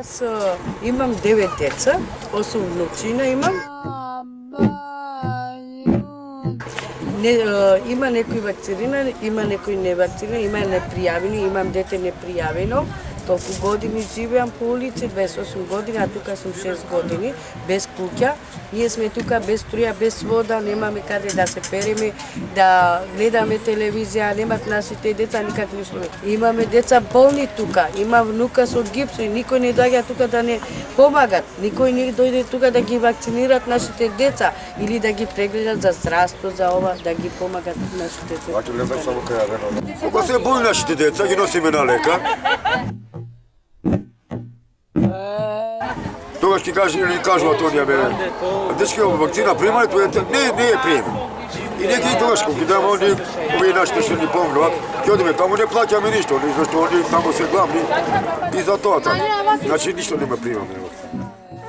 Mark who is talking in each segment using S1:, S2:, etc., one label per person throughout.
S1: Аз имам 9 деца, 8 внуцина имам. Има некои вакцинирани, има некои невакцинирани, има непријавени, имам дете непријавено. Толку години живеам по улици, 28 години, а тука сум 6 години, без куќа. Ние сме тука без струја, без вода, немаме каде да се переме, да гледаме телевизија, немат нашите деца никакви услови. Имаме деца болни тука, има внука со гипс и никој не доаѓа тука да не помагат. Никој не дојде тука да ги вакцинират нашите деца или да ги прегледат за здравство, за ова, да ги помагат нашите деца.
S2: Кога се боли нашите деца, ги носиме на лекар. Тогаш ќе каже или кажува тоа бе. Дечки вакцина примале, тоа не е приемен. И неки и тогаш кога дам оние овие нашите што ни помогнат, ќе одиме таму не плаќаме ништо, зашто оние таму се главни и за тоа таму. Значи ништо нема примаме.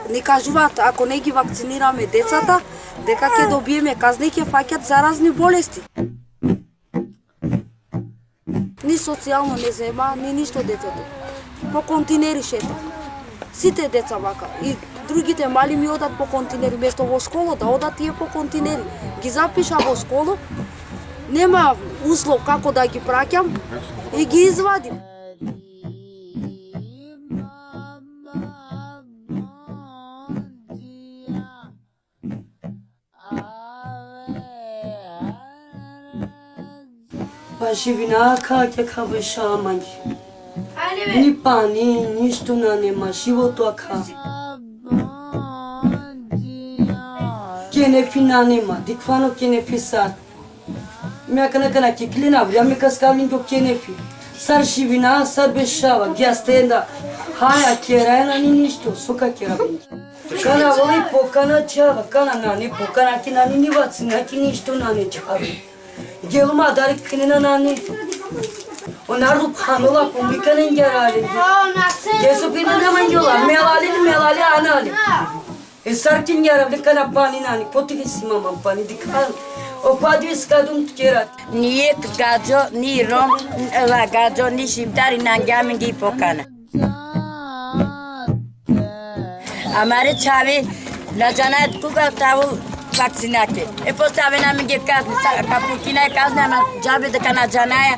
S3: Ни кажуваат ако не ги вакцинираме децата, дека ќе добиеме казни, ќе фаќат заразни болести. Ни социјално не зема, ни ништо детето. По континери шета. Сите деца вака. И другите мали ми одат по континери, место во школа да одат тие по континери. Ги запиша во школа, нема услов како да ги праќам и ги извадим.
S4: Па живина ќе кабе шамањи. Ни пани, ништо нема, живото ака. Кенефи нема, диквано кенефи сар. Мека накана ќе клина, вряме каскавлин до кенефи. Сар живина, сар бешава, гјастенда. Хаја керајна ни ништо, сука керабин. Кана воли покана чава, кана нани покана ки нани ни вацина ки ништо нани чави. Гелма дарик кинена нани. Onardu pamela publikanın yararı. Kesupina da manjola, melali anali. Sarkin yararı kana pani nani, potikisi mama pani dikal. O padvi skadum tkerat.
S5: Niyet gajo, ni rom, la gajo, ni shimtari nangamin gi pokana. Amare chavi, la janat kuka tavul vaksinake. E postave namin ge kapukina kazna ma jabe de kana janaya.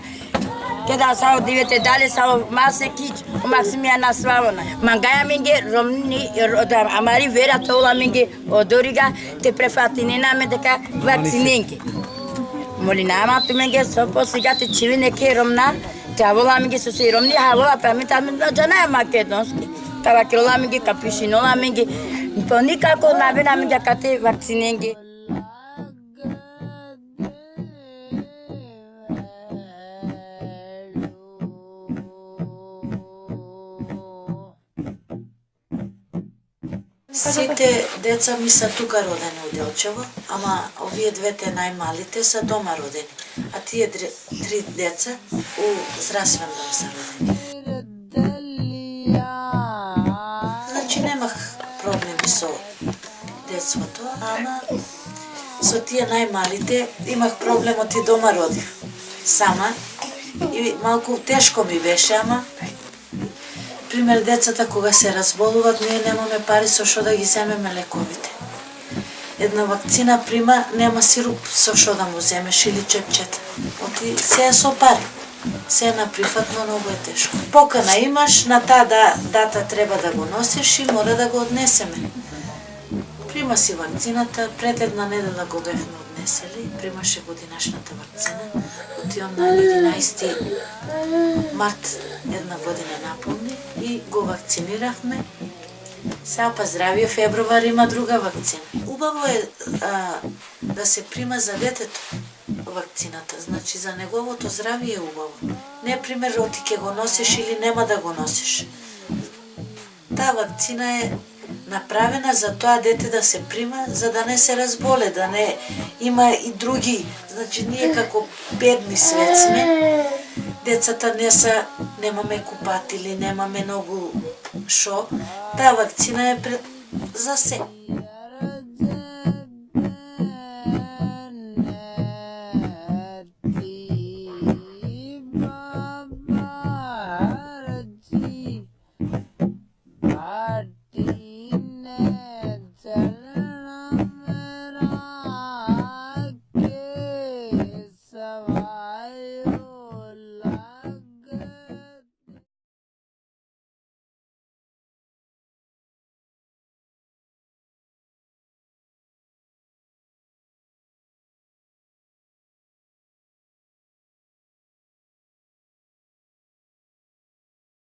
S5: Kada sao divete dale sao mase kiç Maximia Nasvavona. Mangaya minge romni amari vera tola minge odoriga te prefatinina me deka vaccinenke. Molinama tu minge sopo sigate chivine ke romna tavola minge susi romni havola pamitam jana makedonski. Tavakila minge capuchinola minge tonika ko navena minge kate vaccinenke.
S6: Сите деца ми са тука родени у Делчево, ама овие двете најмалите са дома родени, а тие три деца у здравствен дом са родени. Значи немах проблеми со детството, ама со тие најмалите имах проблемот и дома родив. Сама и малку тешко ми беше, ама пример, децата кога се разболуват, ние немаме пари со што да ги земеме лековите. Една вакцина прима, нема сируп со што да му земеш или чепчета. Оти се е со пари. Се е на прифатно, многу е тешко. Покана имаш, на таа дата треба да го носиш и мора да го однесеме. Прима си вакцината, пред една недела го бевме однесели, примаше годинашната вакцина. Отиом на 11 март една година наполни и го вакцинирахме. Сега па здравие, февруар има друга вакцина. Убаво е да се прима за детето вакцината, значи за неговото здравие е убаво. Не пример, оти ќе го носиш или нема да го носиш. Таа вакцина е направена за тоа дете да се прима, за да не се разболе, да не има и други. Значи ние како бедни свет сме, децата немаме купатили, немаме многу шо. Таа вакцина е за се.